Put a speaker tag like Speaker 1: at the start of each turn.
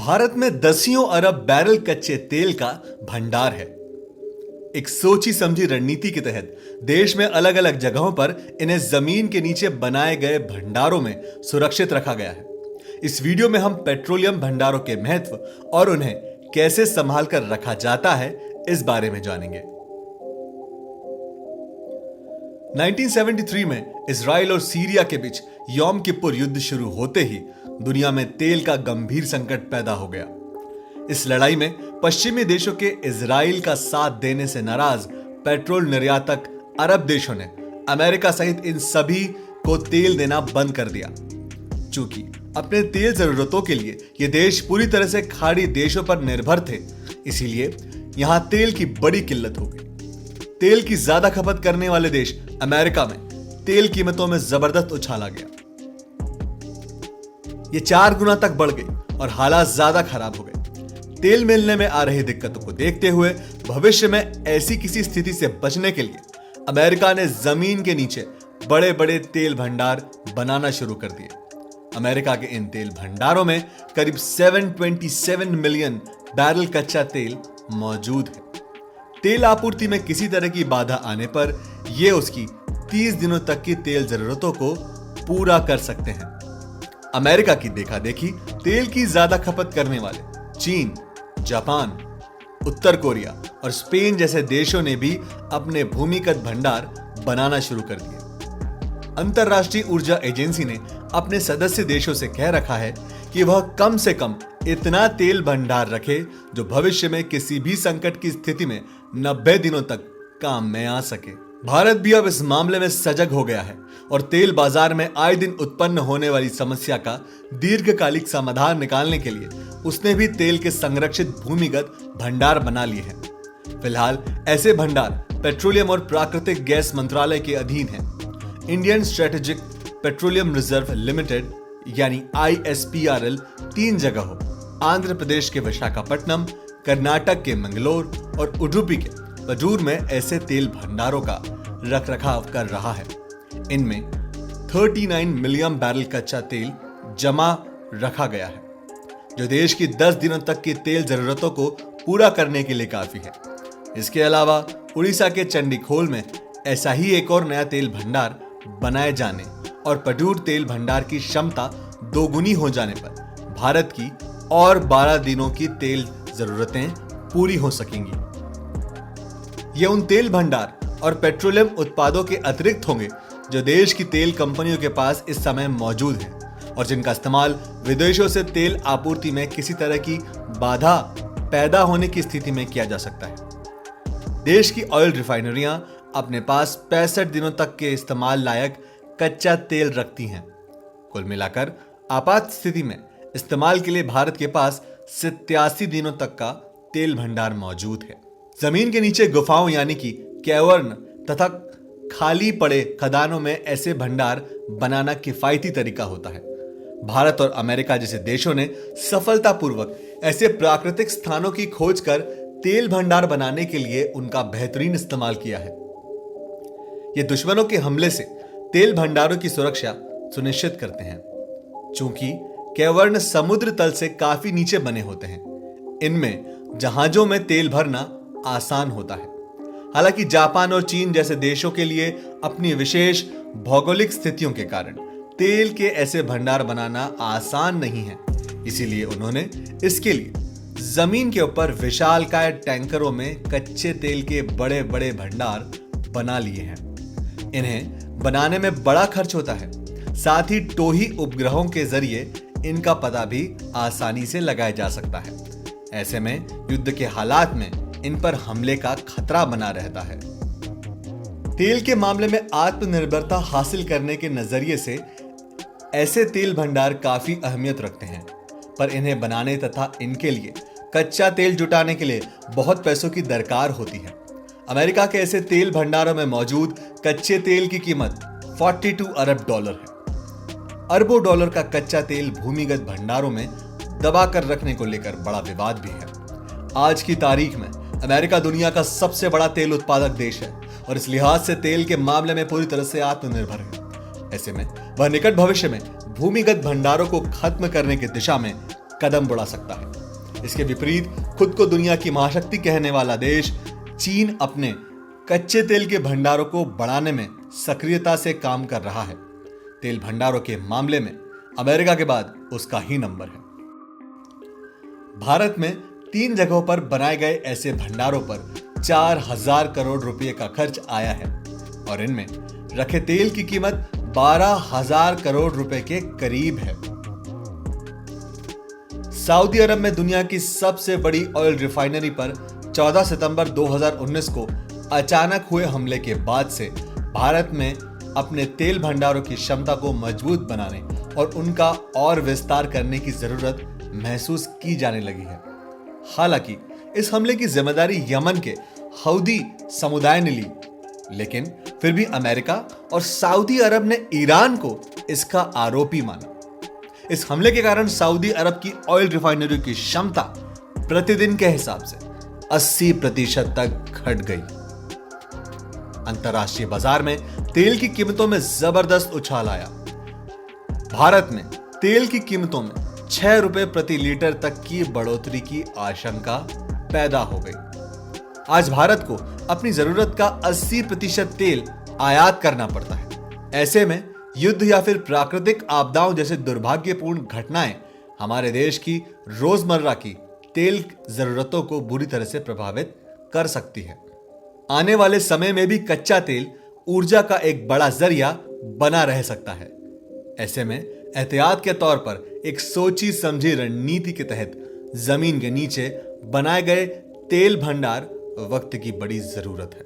Speaker 1: भारत में दसियों अरब बैरल कच्चे तेल का भंडार है। एक सोची समझी रणनीति के तहत देश में अलग अलग जगहों पर इन्हें जमीन के नीचे बनाए गए भंडारों में सुरक्षित रखा गया है। इस वीडियो में हम पेट्रोलियम भंडारों के महत्व और उन्हें कैसे संभाल कर रखा जाता है इस बारे में जानेंगे। 1973 में इजराइल और सीरिया के बीच यौम किप्पुर युद्ध शुरू होते ही दुनिया में तेल का गंभीर संकट पैदा हो गया। इस लड़ाई में पश्चिमी देशों के इजराइल का साथ देने से नाराज पेट्रोल निर्यातक अरब देशों ने अमेरिका सहित इन सभी को तेल देना बंद कर दिया। चूंकि अपने तेल जरूरतों के लिए ये देश पूरी तरह से खाड़ी देशों पर निर्भर थे, इसीलिए यहां तेल की बड़ी किल्लत हो गई। तेल की ज्यादा खपत करने वाले देश अमेरिका में तेल कीमतों में जबरदस्त उछाल आ गया। ये 4 गुना तक बढ़ गई और हालात ज्यादा खराब हो गए। तेल मिलने में आ रही दिक्कतों को देखते हुए भविष्य में ऐसी किसी स्थिति से बचने के लिए अमेरिका ने जमीन के नीचे बड़े बड़े तेल भंडार बनाना शुरू कर दिए। अमेरिका के इन तेल भंडारों में करीब 727 मिलियन बैरल कच्चा तेल मौजूद है। तेल आपूर्ति में किसी तरह की बाधा आने पर यह उसकी 30 दिनों तक की तेल जरूरतों को पूरा कर सकते हैं। अमेरिका की देखा देखी तेल की ज्यादा खपत करने वाले चीन, जापान, उत्तर कोरिया और स्पेन जैसे देशों ने भी अपने भूमिगत भंडार बनाना शुरू कर दिए। अंतरराष्ट्रीय ऊर्जा एजेंसी ने अपने सदस्य देशों से कह रखा है कि वह कम से कम इतना तेल भंडार रखे जो भविष्य में किसी भी संकट की स्थिति में 90 दिनों तक काम में आ सके। भारत भी अब इस मामले में सजग हो गया है और तेल बाजार में आए दिन उत्पन्न होने वाली समस्या का दीर्घकालिक समाधान निकालने के लिए उसने भी तेल के संरक्षित भूमिगत भंडार बना लिए हैं। फिलहाल ऐसे भंडार पेट्रोलियम और प्राकृतिक गैस मंत्रालय के अधीन हैं। Indian strategic petroleum reserve limited यानी ISPRL 3 जगह हो, आंध्र प्रदेश के विशाखापट्टनम, कर्नाटक के मंगलोर और उडुपी के पजूर में ऐसे तेल भंडारों का रखरखाव कर रहा है। इनमें 39 मिलियन बैरल कच्चा तेल जमा रखा गया है, जो देश की 10 दिनों तक की तेल जरूरतों को पूरा करने के लिए काफी है। इसके अलावा उड़ीसा के चंडीखोल में ऐसा ही एक और नया तेल भंडार बनाए जाने और पडूर तेल भंडार की क्षमता दोगुनी हो जाने पर भारत की और 12 दिनों की तेल जरूरतें पूरी हो सकेंगी। ये उन तेल भंडार और पेट्रोलियम उत्पादों के अतिरिक्त होंगे जो देश की तेल कंपनियों के पास इस समय मौजूद हैं और जिनका इस्तेमाल विदेशों से तेल आपूर्ति में किसी तरह की बाधा पैदा होने की स्थिति में किया जा सकता है। देश की ऑयल रिफाइनरियां अपने पास 65 दिनों तक के इस्तेमाल लायक कच्चा तेल रखती हैं। कुल मिलाकर आपात स्थिति में इस्तेमाल के लिए भारत के पास 87 दिनों तक का तेल भंडार मौजूद है। जमीन के नीचे गुफाओं यानी कि कैवर्न तथा खाली पड़े खदानों में ऐसे भंडार बनाना किफायती तरीका होता है। भारत और अमेरिका जैसे देशों ने सफलतापूर्वक ऐसे प्राकृतिक स्थानों की खोज कर तेल भंडार बनाने के लिए उनका बेहतरीन इस्तेमाल किया है। ये दुश्मनों के हमले से तेल भंडारों की सुरक्षा सुनिश्चित करते हैं। चूंकि कैवर्न समुद्र तल से काफी नीचे बने होते हैं, इनमें जहाजों में तेल भरना आसान होता है। हालांकि जापान और चीन जैसे देशों के लिए अपनी विशेष भौगोलिक स्थितियों के कारण तेल के ऐसे भंडार बनाना आसान नहीं है, इसीलिए उन्होंने इसके लिए जमीन के ऊपर विशालकाय टैंकरों में कच्चे तेल के बड़े बड़े भंडार बना लिए हैं। इन्हें बनाने में बड़ा खर्च होता है, साथ ही टोही उपग्रहों के जरिए इनका पता भी आसानी से लगाया जा सकता है। ऐसे में युद्ध के हालात में इन पर हमले का खतरा बना रहता है। तेल के मामले में आत्मनिर्भरता हासिल करने के नजरिए से ऐसे तेल भंडार काफी अहमियत रखते हैं, पर इन्हें बनाने तथा इनके लिए कच्चा तेल जुटाने के लिए बहुत पैसों की दरकार होती है। अमेरिका के ऐसे तेल भंडारों में मौजूद कच्चे तेल की कीमत 42 अरब डॉलर है। अरबों डॉलर का कच्चा तेल भूमिगत भंडारों में दबा कर रखने को लेकर बड़ा विवाद भी है। आज की तारीख में अमेरिका दुनिया का सबसे बड़ा तेल उत्पादक देश है और इस लिहाज से तेल के मामले में पूरी तरह से आत्मनिर्भर है। ऐसे में वह निकट भविष्य में भूमिगत भंडारों को खत्म करने की दिशा में कदम बढ़ा सकता है। इसके विपरीत खुद को दुनिया की महाशक्ति कहने वाला देश चीन अपने कच्चे तेल के भंडारों को बढ़ाने में सक्रियता से काम कर रहा है। तेल भंडारों के मामले में अमेरिका के बाद उसका ही नंबर है। भारत में 3 जगहों पर बनाए गए ऐसे भंडारों पर 4000 करोड़ रुपए का खर्च आया है और इनमें रखे तेल की कीमत 12,000 करोड़ रुपए के करीब है। सऊदी अरब में दुनिया की सबसे बड़ी ऑयल रिफाइनरी पर 14 सितंबर 2019 को अचानक हुए हमले के बाद से भारत में अपने तेल भंडारों की क्षमता को मजबूत बनाने और उनका और विस्तार करने की जरूरत महसूस की जाने लगी है। हालांकि इस हमले की जिम्मेदारी यमन के हौदी समुदाय ने ली, लेकिन फिर भी अमेरिका और सऊदी अरब ने ईरान को इसका आरोपी माना। इस हमले के कारण सऊदी अरब की ऑयल रिफाइनरी की क्षमता प्रतिदिन के हिसाब से 80% तक घट गई। अंतर्राष्ट्रीय बाजार में तेल की कीमतों में जबरदस्त उछाल आया। भारत में तेल की कीमतों में 6 रुपए प्रति लीटर तक की बढ़ोतरी की आशंका पैदा हो गई। आज भारत को अपनी जरूरत का 80% तेल आयात करना पड़ता है। ऐसे में युद्ध या फिर प्राकृतिक आपदाओं जैसे दुर्भाग्यपूर्ण घटनाएं हमारे देश की रोजमर्रा की तेल जरूरतों को बुरी तरह से प्रभावित कर सकती है। आने वाले समय में भी कच्चा तेल ऊर्जा का एक बड़ा जरिया बना रह सकता है। ऐसे में एहतियात के तौर पर एक सोची समझी रणनीति के तहत जमीन के नीचे बनाए गए तेल भंडार वक्त की बड़ी जरूरत है।